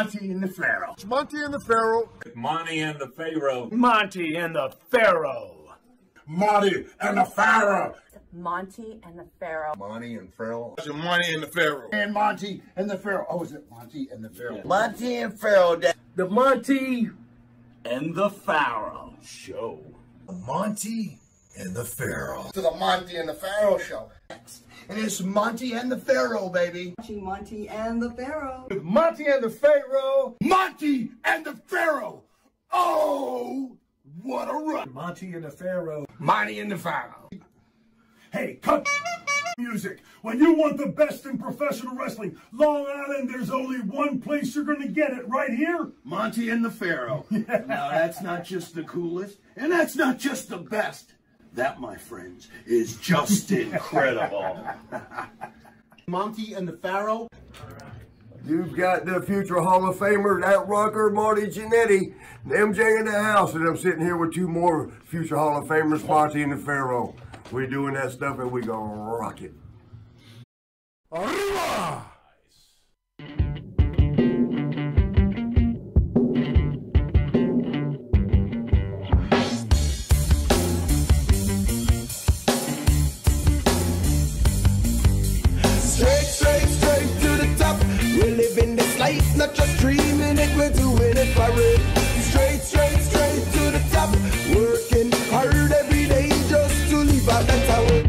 Monty and the Pharaoh. It's Monty and the Pharaoh. Monty and the Pharaoh. Monty and the Pharaoh. Monty and the Pharaoh. Monty and the Pharaoh. Monty and Pharaoh. It's Monty and the Pharaoh. And Monty and the Pharaoh. Oh, is it Monty and the Pharaoh? Monty and Pharaoh. The Monty and the Pharaoh Show. The Monty and the Pharaoh. To the Monty and the Pharaoh Show. And it's Monty and the Pharaoh, baby. Watching Monty and the Pharaoh. With Monty and the Pharaoh. Monty and the Pharaoh. Oh, what a run. Monty and the Pharaoh. Monty and the Pharaoh. Hey, cut music. When you want the best in professional wrestling, Long Island, there's only one place you're going to get it, right here. Monty and the Pharaoh. Now, that's not just the coolest, and that's not just the best. That, my friends, is just incredible. Monty and the Pharaoh. You've got the future Hall of Famer, that rocker, Marty Jannetty, and MJ in the house, and I'm sitting here with two more future Hall of Famers, Monty and the Pharaoh. We're doing that stuff, and we gonna rock it. Arriba! Straight to the top. We're living this life, not just dreaming it, we're doing it for it. Straight to the top. Working hard every day just to leave out that tower.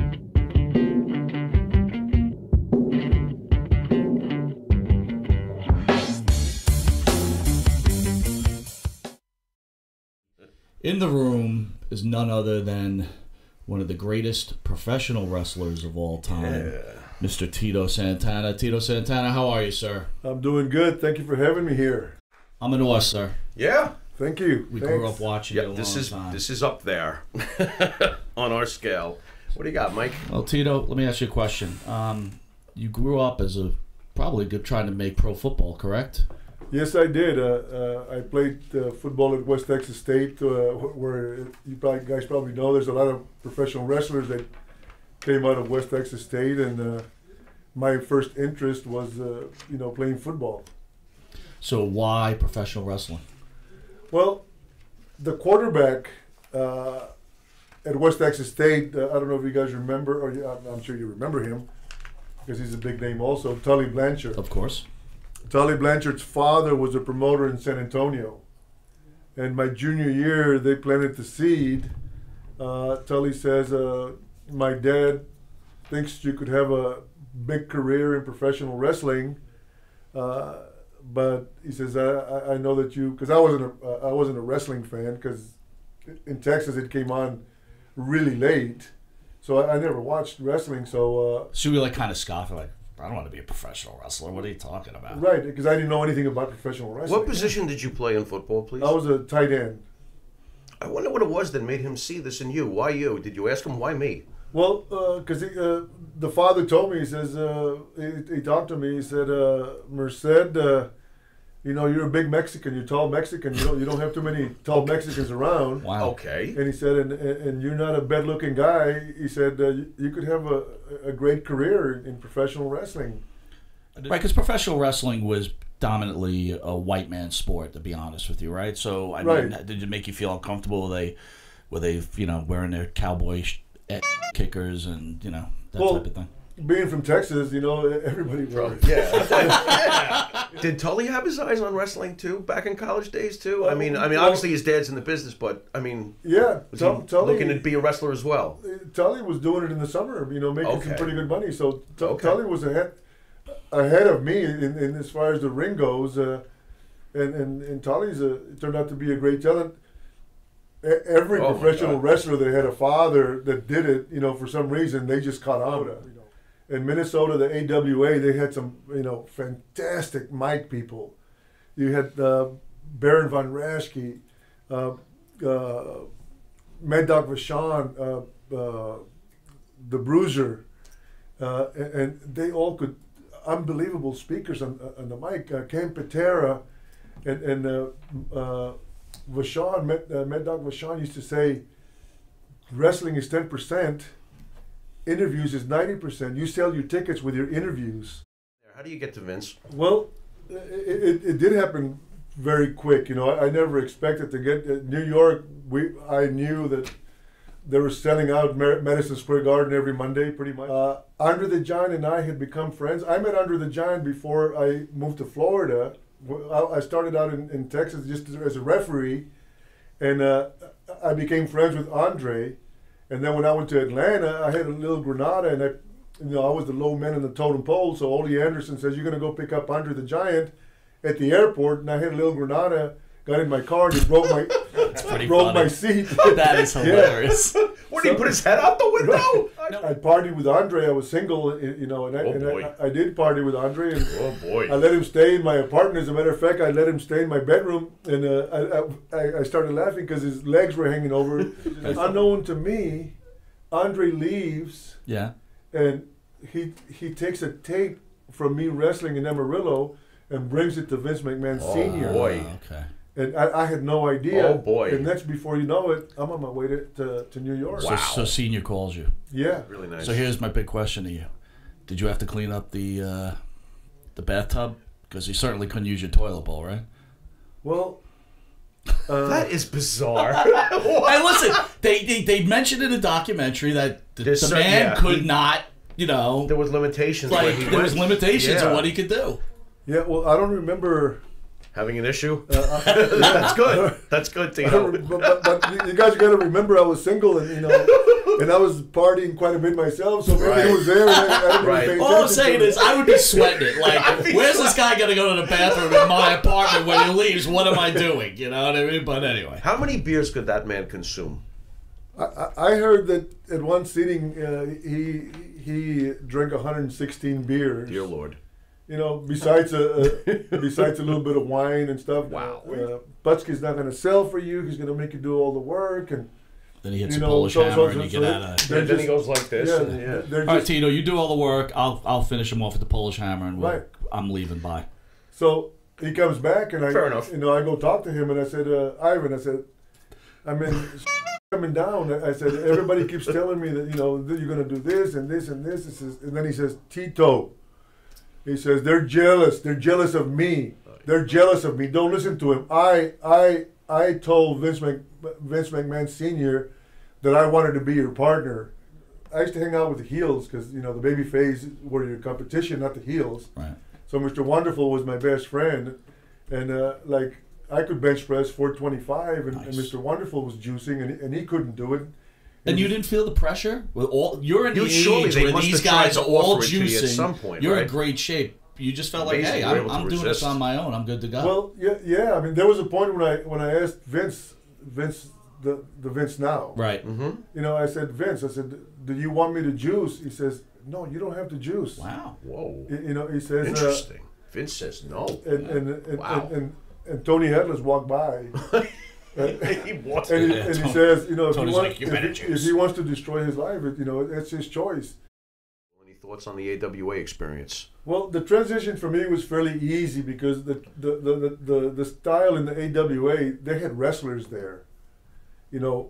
In the room is none other than one of the greatest professional wrestlers of all time, Mr. Tito Santana. Tito Santana, how are you, sir? I'm doing good. Thank you for having me here. I'm an horse, sir. Yeah. Thank you. We grew up watching it a long time. This is up there on our scale. What do you got, Mike? Well, Tito, let me ask you a question. You grew up as probably trying to make pro football, correct? Yes, I did. I played football at West Texas State, where you guys probably know there's a lot of professional wrestlers that came out of West Texas State, and my first interest was, playing football. So why professional wrestling? Well, the quarterback at West Texas State, I don't know if you guys remember, or I'm sure you remember him, because he's a big name also, Tully Blanchard. Of course. Tully Blanchard's father was a promoter in San Antonio. And my junior year, they planted the seed. Tully says, my dad thinks you could have a big career in professional wrestling. But he says, I know that you, because I wasn't a wrestling fan, because in Texas it came on really late. So I never watched wrestling. So you were kind of scoffing, like, I don't want to be a professional wrestler. What are you talking about? Right, because I didn't know anything about professional wrestling. What position did you play in football, please? I was a tight end. I wonder what it was that made him see this in you. Why you? Did you ask him why me? Well, because the father told me, he says, he talked to me, he said, Merced, you're a big Mexican, you're tall Mexican, you don't have too many tall Mexicans around. Wow. Okay. And he said, and you're not a bad-looking guy. He said, you could have a great career in professional wrestling. Right, because professional wrestling was dominantly a white man's sport, to be honest with you, right? So, I mean, did it make you feel uncomfortable? Were they wearing their cowboy kickers and, that type of thing? Being from Texas, everybody wore it. Yeah. Did Tully have his eyes on wrestling too back in college days too? I mean, obviously his dad's in the business, but I mean, yeah, Tully looking to be a wrestler as well. Tully was doing it in the summer, making some pretty good money. So Tully was ahead of me in as far as the ring goes, and Tully's turned out to be a great talent. Every professional wrestler that had a father that did it, for some reason, they just caught on. In Minnesota, the AWA, they had some, fantastic mic people. You had Baron von Raschke, Mad Dog Vachon, the Bruiser, and they all could, unbelievable speakers on the mic. Cam Patera and Vachon, Mad Dog Vachon used to say, wrestling is 10%. Interviews is 90%. You sell your tickets with your interviews. How do you get to Vince? Well, it did happen very quick. You know, I never expected to get New York. I knew that they were selling out Madison Square Garden every Monday, pretty much. Andre the Giant and I had become friends. I met Andre the Giant before I moved to Florida. I started out in Texas just as a referee, and I became friends with Andre. And then when I went to Atlanta, I had a little Granada, and I was the low man in the totem pole. So Ole Anderson says, "You're going to go pick up Andre the Giant at the airport." And I had a little Granada, got in my car, and he broke my seat. That is hilarious. Yeah. What, did he put his head out the window? I partied with Andre. I was single, you know, and I did party with Andre. And oh boy! I let him stay in my apartment. As a matter of fact, I let him stay in my bedroom, and I started laughing because his legs were hanging over. Unknown to me, Andre leaves. Yeah. And he takes a tape from me wrestling in Amarillo and brings it to Vince McMahon Sr. Oh boy! Okay. And I had no idea. Oh boy! And that's before you know it, I'm on my way to New York. Wow. So Senior calls you. Yeah. Really nice. So here's my big question to you: did you have to clean up the bathtub? Because you certainly couldn't use your toilet bowl, right? Well, that is bizarre. Hey, listen, they mentioned in the documentary that the man could not, you know, there was limitations. Like there was limitations on what he could do. Yeah. Well, I don't remember. Having an issue? That's good. That's good, Tito. But you guys got to remember, I was single, and you know, and I was partying quite a bit myself, so maybe it was there. And I didn't really pay All I'm saying is, I would be sweating it. Like, where's this guy going to go to the bathroom in my apartment when he leaves? What am I doing? You know what I mean? But anyway, how many beers could that man consume? I heard that at one sitting, he drank 116 beers. Dear Lord. You know, besides a little bit of wine and stuff. Wow. Butski's not going to sell for you. He's going to make you do all the work, and then he hits a Polish hammer and you get out of it. Then he goes like this. Yeah, all right, Tito, you do all the work. I'll finish him off with the Polish hammer, and I'm leaving. Bye. So he comes back, and fair enough. You know, I go talk to him, and I said, Ivan, I said, I mean, coming down. I said, everybody keeps telling me that, you know, that you're going to do this and this and this. And then he says, Tito. He says, they're jealous. They're jealous of me. They're jealous of me. Don't listen to him. I told Vince McMahon Sr. that I wanted to be your partner. I used to hang out with the heels because, you know, the baby face were your competition, not the heels. Right. So Mr. Wonderful was my best friend. And, like, I could bench press 425, and Mr. Wonderful was juicing, and he couldn't do it. And you didn't feel the pressure? You're in the age where these guys are all juicing. At some point, you're in great shape. You just felt like, hey, I'm doing this on my own. I'm good to go. Well, yeah. I mean, there was a point when I asked Vince, the Vince now. Right. Mm-hmm. You know, I said, Vince, do you want me to juice? He says, no, you don't have to juice. Wow. Whoa. You know, he says. Interesting. Vince says no. And Tony Atlas walked by. And he says, you know, if he wants to destroy his life, you know, that's his choice. Any thoughts on the AWA experience? Well, the transition for me was fairly easy because the style in the AWA, they had wrestlers there. You know,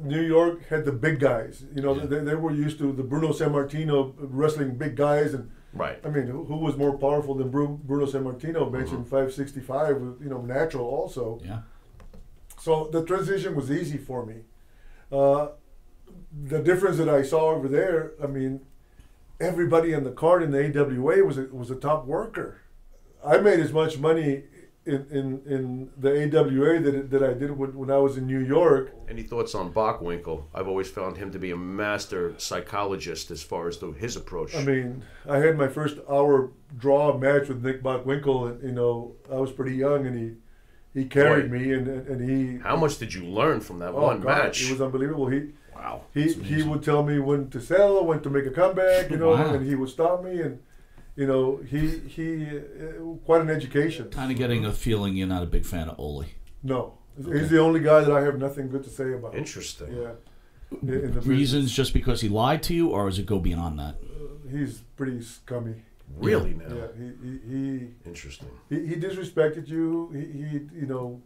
New York had the big guys. You know, they were used to the Bruno Sammartino wrestling big guys, and right. I mean, who was more powerful than Bruno Sammartino, benching 565 with, you know, natural also. Yeah. So the transition was easy for me. The difference that I saw over there, I mean, everybody on the card in the AWA was a top worker. I made as much money in the AWA that I did when I was in New York. Any thoughts on Bockwinkel? I've always found him to be a master psychologist as far as his approach. I mean, I had my first hour draw match with Nick Bockwinkel, and, you know, I was pretty young, and he carried me, and he. How much did you learn from that one match? It was unbelievable. Wow. He would tell me when to sell, when to make a comeback, you know, and he would stop me, and, you know, he quite an education. Kind of getting a feeling you're not a big fan of Ole. No, he's the only guy that I have nothing good to say about. Interesting. Yeah. Reasons just because he lied to you, or does it go beyond that? He's pretty scummy. Really now? Yeah, he interesting. He disrespected you. He you know,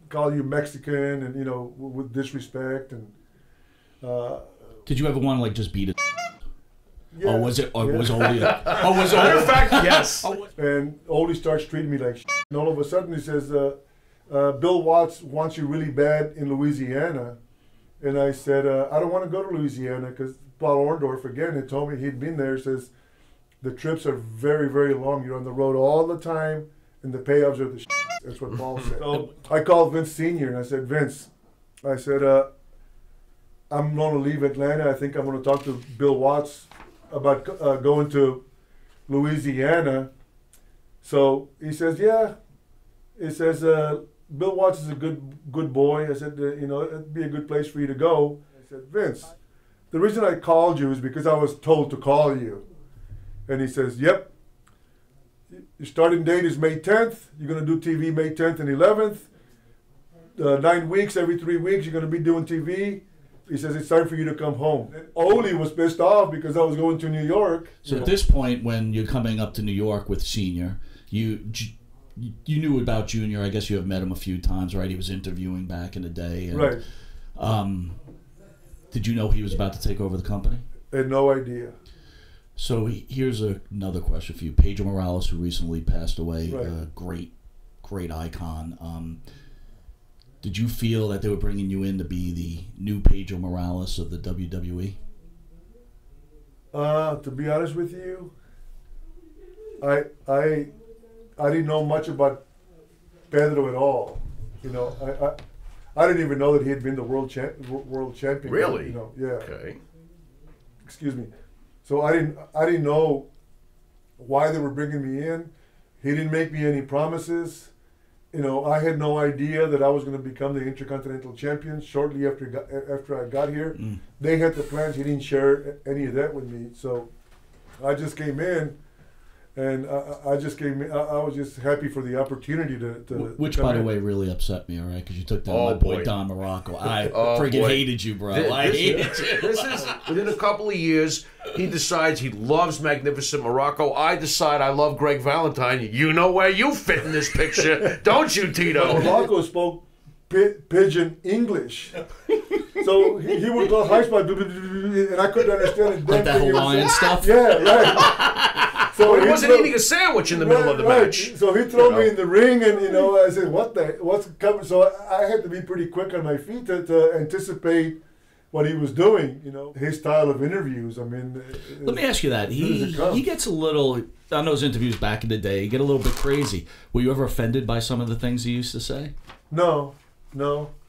called you Mexican, and, you know, with disrespect, and. Did you ever want to, like, just beat it? Yeah. Or was it? Or Yeah. was Oli? Or was Oli? Matter of fact, yes. And Oli starts treating me like shit. And all of a sudden he says, Bill Watts wants you really bad in Louisiana. And I said, I don't want to go to Louisiana because Paul Orndorff, again, had told me he'd been there, says, the trips are very, very long. You're on the road all the time, and the payoffs are the shit. That's what Paul said. So I called Vince Sr. and I said, Vince, I said, I'm going to leave Atlanta. I think I'm going to talk to Bill Watts about going to Louisiana. So he says, yeah. He says, Bill Watts is a good boy. I said, it'd be a good place for you to go. I said, Vince, the reason I called you is because I was told to call you. And he says, yep. Your starting date is May 10th. You're going to do TV May 10th and 11th. 9 weeks, every 3 weeks, you're going to be doing TV. He says, it's time for you to come home. And Oli was pissed off because I was going to New York. So at this point, when you're coming up to New York with Senior, you knew about Junior. I guess you have met him a few times, right? He was interviewing back in the day. And, right. Did you know he was about to take over the company? I had no idea. So here's another question for you. Pedro Morales, who recently passed away, right. Great icon. Did you feel that they were bringing you in to be the new Pedro Morales of the WWE? To be honest with you, I didn't know much about Pedro at all. I didn't even know that he had been the world champion. Really? Yeah. Okay. Excuse me. So I didn't know why they were bringing me in. He didn't make me any promises. I had no idea that I was going to become the Intercontinental Champion shortly after I got here. Mm. They had the plans. He didn't share any of that with me. So I just came in, and I was just happy for the opportunity to which, by the way, really upset me, all right? Because you took down my boy Don Morocco. I friggin' hated you, bro. I hated you. This is, within a couple of years, he decides he loves Magnificent Morocco. I decide I love Greg Valentine. You know where you fit in this picture, don't you, Tito? Morocco spoke pidgin English. So he would go high spot, and I couldn't understand it. Like that Hawaiian stuff? Yeah, right. So he wasn't eating a sandwich in the middle of the match. So he threw me in the ring, and I said, what's coming? So I had to be pretty quick on my feet to anticipate what he was doing. His style of interviews. I mean, let me ask you that. He gets a little, on those interviews back in the day, he get a little bit crazy. Were you ever offended by some of the things he used to say? No.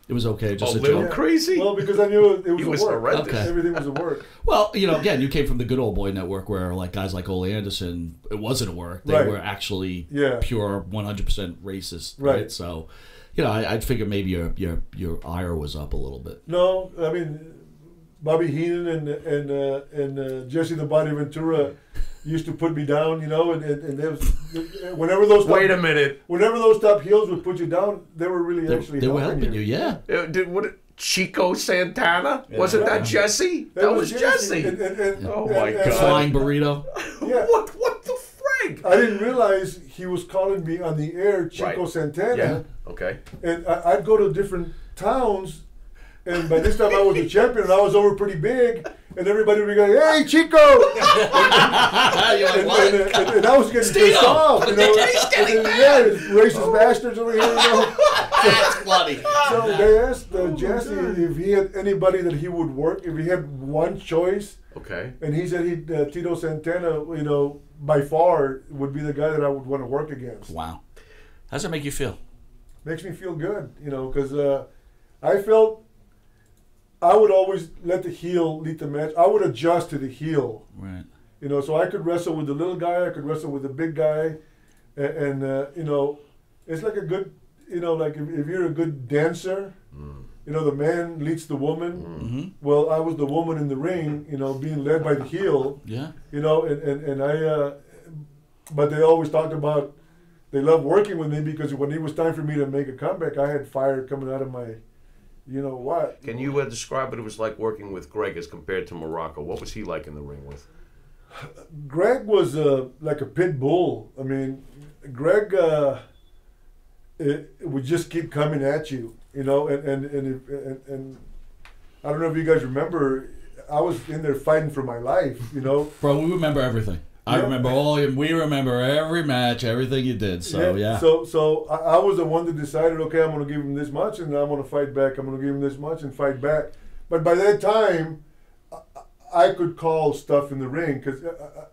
It was okay, just a little joke. crazy. Well, because I knew it was a work. Horrendous. Okay. Everything was a work. Well, again, you came from the good old boy network where guys like Ole Anderson, it wasn't a work. They were actually pure 100% racist. Right. So, I'd figure maybe your ire was up a little bit. No, I mean, Bobby Heenan and Jesse the Body Ventura used to put me down, and there was, whenever those wait a minute, whenever those top heels would put you down, they were really they were helping you. Yeah. Chico Santana? Wasn't that Jesse? That was Jesse. Oh my God! Flying burrito. Yeah. What the frig? I didn't realize he was calling me on the air Chico Santana. Yeah. Okay. And I'd go to different towns. And by this time I was the champion, and I was over pretty big, and everybody would be going, "Hey, Chico!" and I was getting pissed off, racist bastards over here. That's funny. So they asked Jesse if he had anybody that he would work, if he had one choice. Okay. And he said Tito Santana, by far would be the guy that I would want to work against. Wow. How does that make you feel? Makes me feel good, because I felt. I would always let the heel lead the match. I would adjust to the heel. Right. So I could wrestle with the little guy. I could wrestle with the big guy. And it's like a good, like if you're a good dancer, the man leads the woman. Mm-hmm. Well, I was the woman in the ring, being led by the heel. Yeah. And I, but they always talked about, they loved working with me because when it was time for me to make a comeback, I had fire coming out of my... what? Can you describe what it was like working with Greg as compared to Morocco? What was he like in the ring with? Greg was like a pit bull. I mean, Greg would just keep coming at you, and I don't know if you guys remember, I was in there fighting for my life, you know. Bro, we remember everything. I remember we remember every match, everything you did. So yeah. So I was the one that decided, okay, I'm going to give him this much, and I'm going to fight back. I'm going to give him this much and fight back. But by that time, I could call stuff in the ring because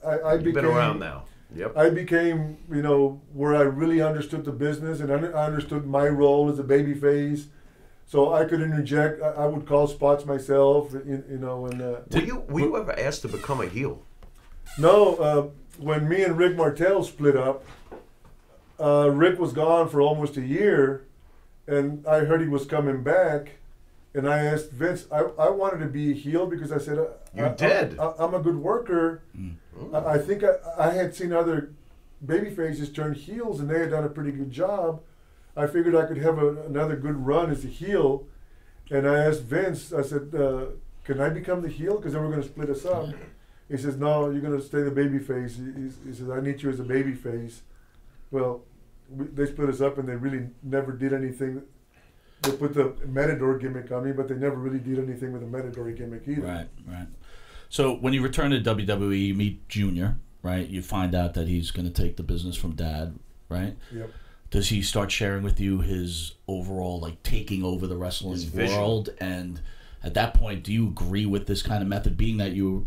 I became. You've been around now. Yep. I became, you know, where I really understood the business and I understood my role as a babyface. So I could interject. I would call spots myself, you know. And were you ever asked to become a heel? No. When me and Rick Martel split up, Rick was gone for almost a year, and I heard he was coming back. And I asked Vince, I wanted to be a heel because I said, I'm a good worker. I think I had seen other babyfaces turn heels and they had done a pretty good job. I figured I could have another good run as a heel. And I asked Vince, I said, can I become the heel? Because then we're going to split us up. He says, no, you're going to stay the babyface. He says, I need you as a babyface. Well, they split us up and they really never did anything. They put the Matador gimmick on me, but they never really did anything with the Matador gimmick either. Right. So when you return to WWE, you meet Junior, right? You find out that he's going to take the business from Dad, right? Yep. Does he start sharing with you his overall, like, taking over the wrestling world? And at that point, do you agree with this kind of method, being that you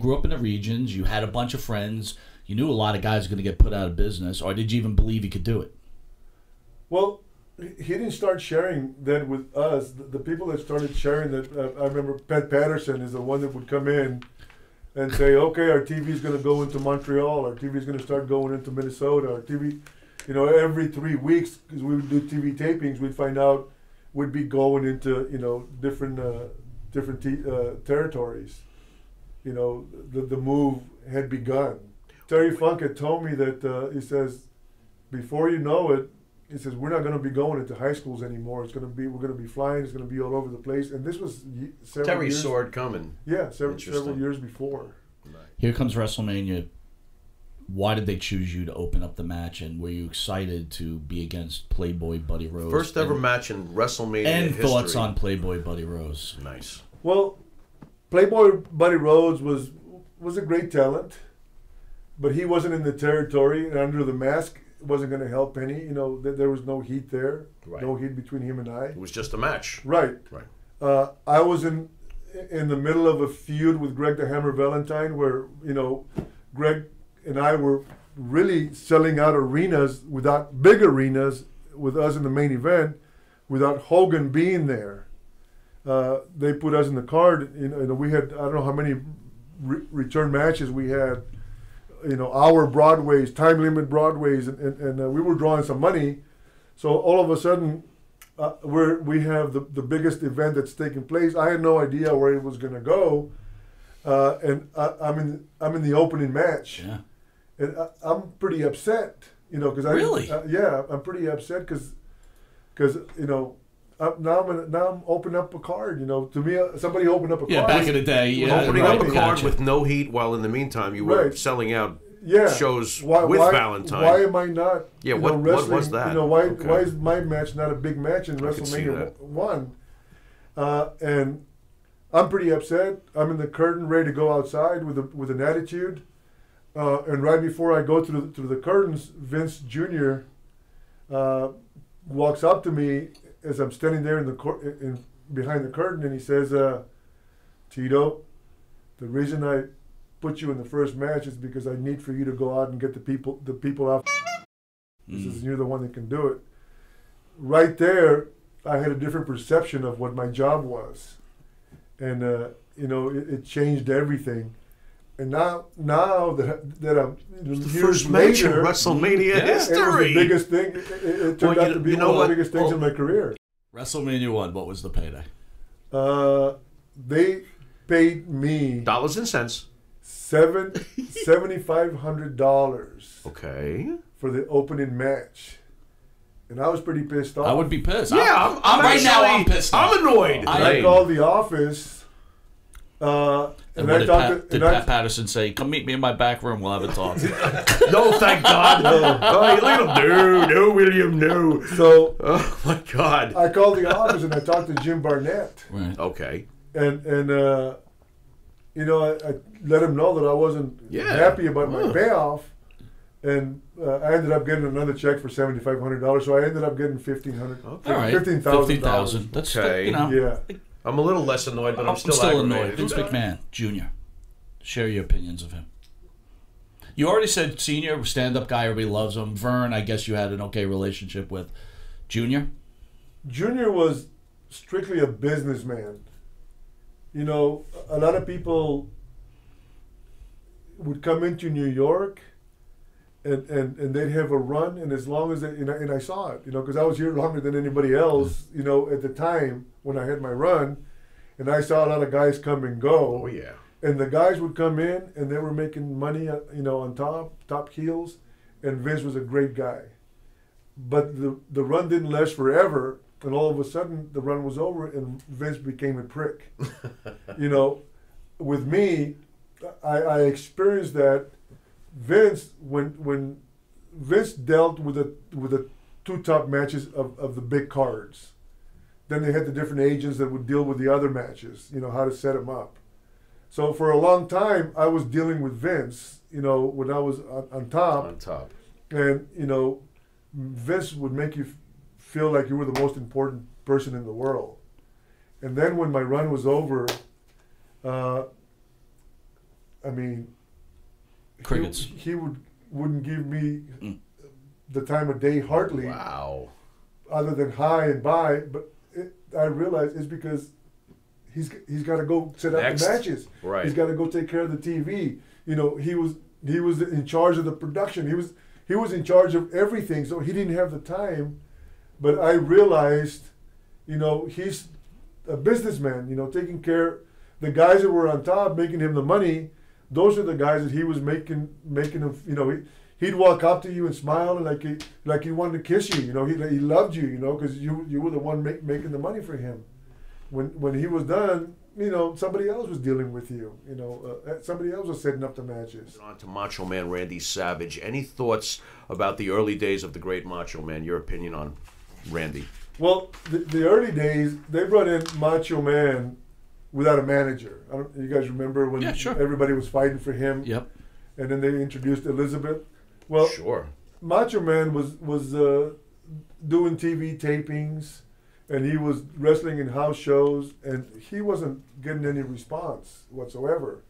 grew up in the regions, you had a bunch of friends, you knew a lot of guys were going to get put out of business, or did you even believe he could do it? Well, he didn't start sharing that with us. The people that started sharing that, I remember Pat Patterson is the one that would come in and say, okay, our TV is going to go into Montreal, our TV is going to start going into Minnesota, our TV, you know, every 3 weeks, because we would do TV tapings, we'd find out we'd be going into, you know, different territories. You know, the move had begun. Terry Funk had told me that, he says, before you know it, he says, we're not going to be going into high schools anymore. We're going to be flying. It's going to be all over the place. And this was several Terry years. saw it coming. Yeah, several years before. Right. Here comes WrestleMania. Why did they choose you to open up the match? And were you excited to be against Playboy Buddy Rose? First ever match in WrestleMania and history. Thoughts on Playboy Buddy Rose? Nice. Well, Playboy Buddy Rose was a great talent, but he wasn't in the territory, and under the mask, it wasn't going to help any. You know, there was no heat there. Right. No heat between him and I. It was just a match. Right. I was in the middle of a feud with Greg the Hammer Valentine, where, you know, Greg and I were really selling out arenas, big arenas, with us in the main event, without Hogan being there. They put us in the card. You know, we had, I don't know how many return matches we had. You know, hour Broadways, time limit Broadways, and we were drawing some money. So all of a sudden, we have the biggest event that's taking place. I had no idea where it was going to go, and I'm in the opening match. Yeah. And I'm pretty upset, you know, because really, I'm pretty upset because you know. Now I'm opening up a card. You know, to me, somebody opened up a card. Yeah, back in the day, opening up a card with no heat, while in the meantime you were selling out shows with Valentine. Why am I not? Yeah, what was that? You know, why is my match not a big match in WrestleMania 1? And I'm pretty upset. I'm in the curtain, ready to go outside with an attitude. And right before I go through the curtains, Vince Jr. Walks up to me as I'm standing there behind the curtain, and he says, Tito, the reason I put you in the first match is because I need for you to go out and get the people off. He says, you're the one that can do it. Right there, I had a different perception of what my job was. And, you know, it changed everything. And now that I'm the first match in WrestleMania history. It was the biggest thing. It turned out to be one of the biggest things in my career. WrestleMania 1, what was the payday? They paid me dollars and cents. $7,500. Okay. For the opening match. And I was pretty pissed off. I would be pissed. Yeah, I'm right now I'm pissed off. I'm annoyed. I called the office. And what did Pat Patterson say? Come meet me in my back room. We'll have a talk. No, thank God. No. Oh, look at him. No, William, no. So, oh my God. I called the office and I talked to Jim Barnett. Right. Okay. And you know, I let him know that I wasn't happy about my payoff, and I ended up getting another check for $7,500. So I ended up getting $1,500. All right, $15,000. That's okay. You know, Yeah. I'm a little less annoyed, but I'm still annoyed. Vince McMahon Jr. Share your opinions of him. You already said Senior, stand-up guy, everybody loves him. Vern, I guess you had an okay relationship with. Junior? Junior was strictly a businessman. You know, a lot of people would come into New York and they'd have a run, and as long as they, and I saw it, you know, because I was here longer than anybody else, you know, at the time when I had my run, and I saw a lot of guys come and go. Oh, yeah. And the guys would come in and they were making money, you know, on top heels, and Vince was a great guy. But the run didn't last forever, and all of a sudden the run was over and Vince became a prick. You know, with me, I experienced that. Vince, when Vince dealt with the two top matches of the big cards, then they had the different agents that would deal with the other matches, you know, how to set them up. So for a long time, I was dealing with Vince, you know, when I was on top. On top. And, you know, Vince would make you feel like you were the most important person in the world. And then when my run was over, I mean, crickets. He wouldn't give me the time of day hardly. Wow. Other than hi and bye, but I realized it's because he's got to go set up the matches. Right. He's got to go take care of the TV. You know, he was in charge of the production. He was in charge of everything, so he didn't have the time. But I realized, you know, he's a businessman. You know, taking care the guys that were on top, making him the money. Those are the guys that he was making him. You know, he'd walk up to you and smile and like he wanted to kiss you. You know, he loved you. You know, because you were the one making the money for him. When he was done, you know, somebody else was dealing with you. You know, somebody else was setting up the matches. On to Macho Man Randy Savage. Any thoughts about the early days of the great Macho Man? Your opinion on Randy? Well, the early days, they brought in Macho Man without a manager. You guys remember when everybody was fighting for him? Yep. And then they introduced Elizabeth. Well, sure. Macho Man was doing TV tapings, and he was wrestling in house shows, and he wasn't getting any response whatsoever.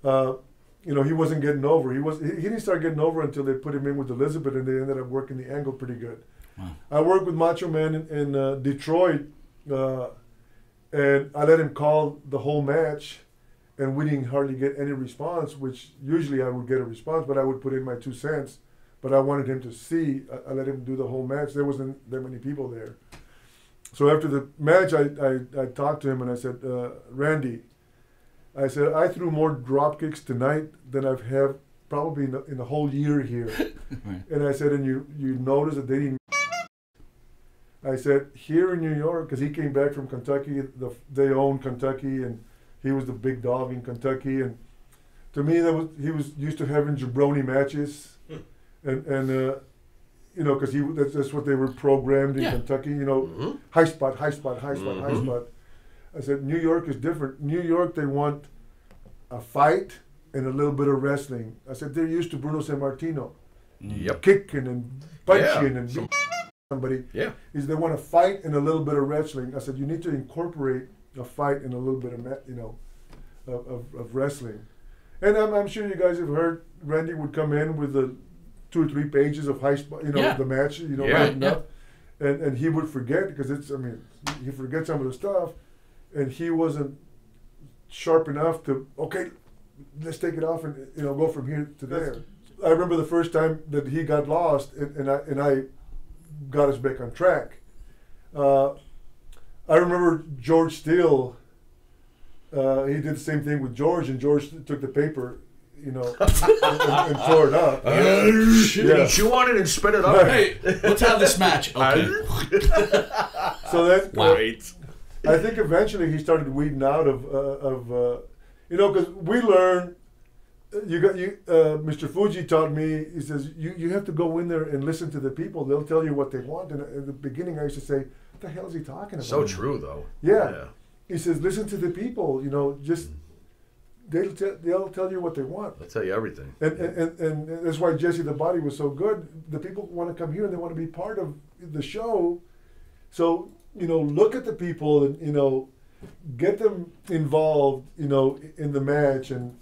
You know, he wasn't getting over. He didn't start getting over until they put him in with Elizabeth, and they ended up working the angle pretty good. Wow. I worked with Macho Man in Detroit, and I let him call the whole match, and we didn't hardly get any response, which usually I would get a response, but I would put in my 2 cents. But I wanted him to see. I let him do the whole match. There wasn't that many people there. So after the match, I talked to him and I said, Randy, I said, I threw more drop kicks tonight than I've had probably in the whole year here. Right. And I said, and you notice that they didn't. I said, here in New York, because he came back from Kentucky, they owned Kentucky, and he was the big dog in Kentucky. And to me, he was used to having jabroni matches. And you know, because that's what they were programmed in Kentucky, you know, high spot. I said, New York is different. New York, they want a fight and a little bit of wrestling. I said, they're used to Bruno Sammartino. Yep. Kicking and punching and beating somebody. Yeah. They want a fight and a little bit of wrestling. I said, you need to incorporate a fight and a little bit of, you know, of wrestling. And I'm sure you guys have heard Randy would come in with the 2 or 3 pages of high spot, you know, the match, you know, written up, and he would forget because he forgets some of the stuff, and he wasn't sharp enough to let's take it off and go from here to there. I remember the first time that he got lost, and I got us back on track. I remember George Steele. He did the same thing with George, and George took the paper. And tore it up. Chew on it and spit it up. Hey, let's have this match. Okay. So that I think eventually he started weeding out of because we learned. Mr. Fuji taught me. He says you have to go in there and listen to the people. They'll tell you what they want. And at the beginning, I used to say, "What the hell is he talking about?" So true, though. Yeah. He says, "Listen to the people. Just." they'll tell you what they want. They'll tell you everything. And that's why Jesse the Body was so good. The people want to come here and they want to be part of the show. So, look at the people and, get them involved, in the match and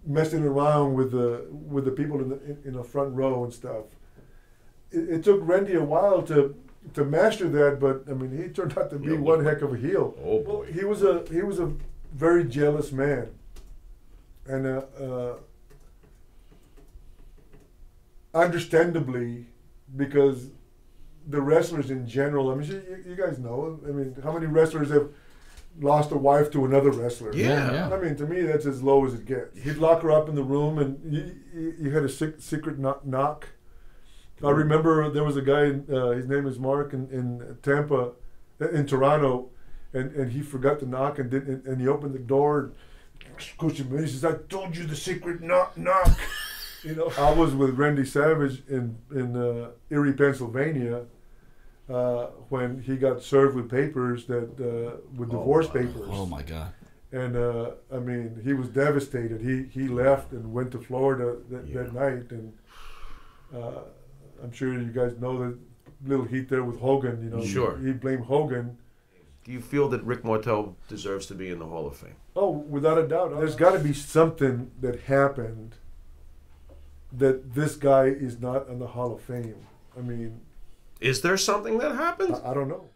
messing around with the people in the front row and stuff. It took Randy a while to master that, but I mean, he turned out to be one heck of a heel. Oh boy, he was a very jealous man, and understandably, because the wrestlers in general. I mean, you guys know. I mean, how many wrestlers have lost a wife to another wrestler? Yeah. I mean, to me, that's as low as it gets. He'd lock her up in the room, and you had a secret knock. I remember there was a guy, his name is Mark, in Tampa, in Toronto, and he forgot to knock and he opened the door. And he says, "I told you the secret knock." I was with Randy Savage in Erie, Pennsylvania, when he got served with papers with divorce papers. Oh my God! And I mean, he was devastated. He left and went to Florida that night, and I'm sure you guys know the little heat there with Hogan. Sure. He blamed Hogan. Do you feel that Rick Martel deserves to be in the Hall of Fame? Oh, without a doubt. There's got to be something that happened that this guy is not in the Hall of Fame. I mean, is there something that happened? I don't know.